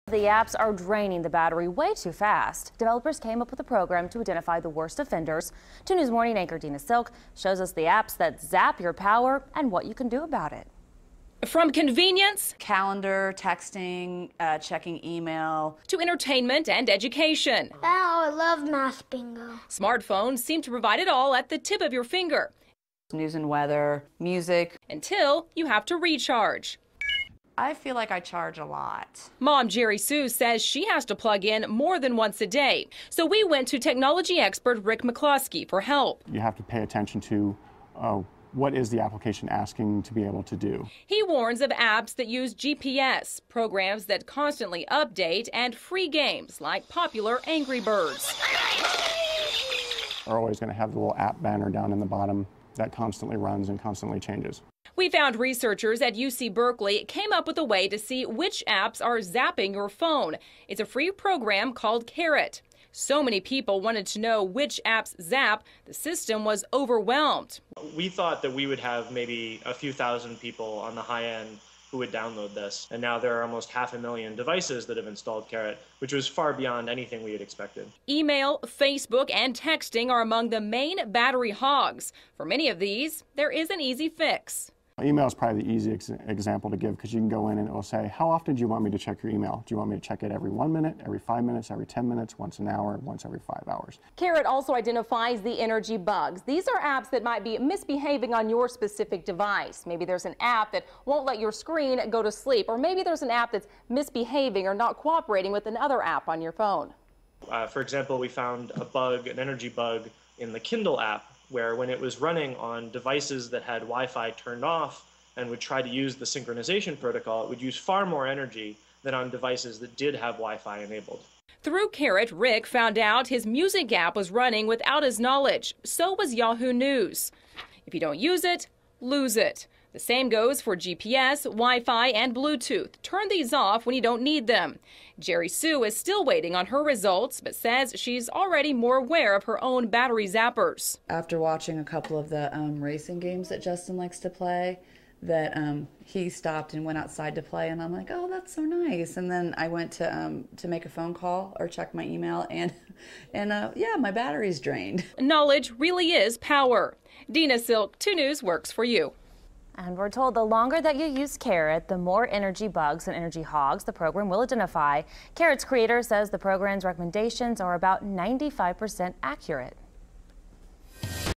The apps are draining the battery way too fast. Developers came up with a program to identify the worst offenders. 2 News Morning anchor Dina Silk shows us the apps that zap your power and what you can do about it. From convenience, calendar, texting, checking email, to entertainment and education. Oh, I love Math Bingo. Smartphones seem to provide it all at the tip of your finger. news and weather, music. Until you have to recharge. I feel like I charge a lot. Mom Jerry Sue says she has to plug in more than once a day. So we went to technology expert Rick McCloskey for help. You have to pay attention to what is the application asking to be able to do. He warns of apps that use GPS, programs that constantly update, and free games like popular Angry Birds. Are always going to have the little app banner down in the bottom that constantly runs and constantly changes. We found researchers at UC Berkeley came up with a way to see which apps are zapping your phone. It's a free program called Carrot. So many people wanted to know which apps zap, the system was overwhelmed. We thought that we would have maybe a few thousand people on the high end who would download this. And now there are almost 500,000 devices that have installed Carrot, which was far beyond anything we had expected. Email, Facebook, and texting are among the main battery hogs. For many of these, there is an easy fix. Email is probably the easy example to give because you can go in and it will say, how often do you want me to check your email? Do you want me to check it every 1 minute, every 5 minutes, every 10 minutes, once an hour, once every 5 hours? Carrot also identifies the energy bugs. These are apps that might be misbehaving on your specific device. Maybe there's an app that won't let your screen go to sleep, or maybe there's an app that's misbehaving or not cooperating with another app on your phone. For example, we found a bug, an energy bug, in the Kindle app, where when it was running on devices that had Wi-Fi turned off and would try to use the synchronization protocol, it would use far more energy than on devices that did have Wi-Fi enabled. Through Carrot, Rick found out his music app was running without his knowledge. So was Yahoo News. If you don't use it, lose it. The same goes for GPS, Wi-Fi, and Bluetooth. Turn these off when you don't need them. Jerry Sue is still waiting on her results, but says she's already more aware of her own battery zappers. After watching a couple of the racing games that Justin likes to play, that he stopped and went outside to play, and I'm like, oh, that's so nice. And then I went to make a phone call or check my email, and yeah, my battery's drained. Knowledge really is power. Dina Silk, 2 News works for you. And we're told the longer that you use Carrot, the more energy bugs and energy hogs the program will identify. Carrot's creator says the program's recommendations are about 95% accurate.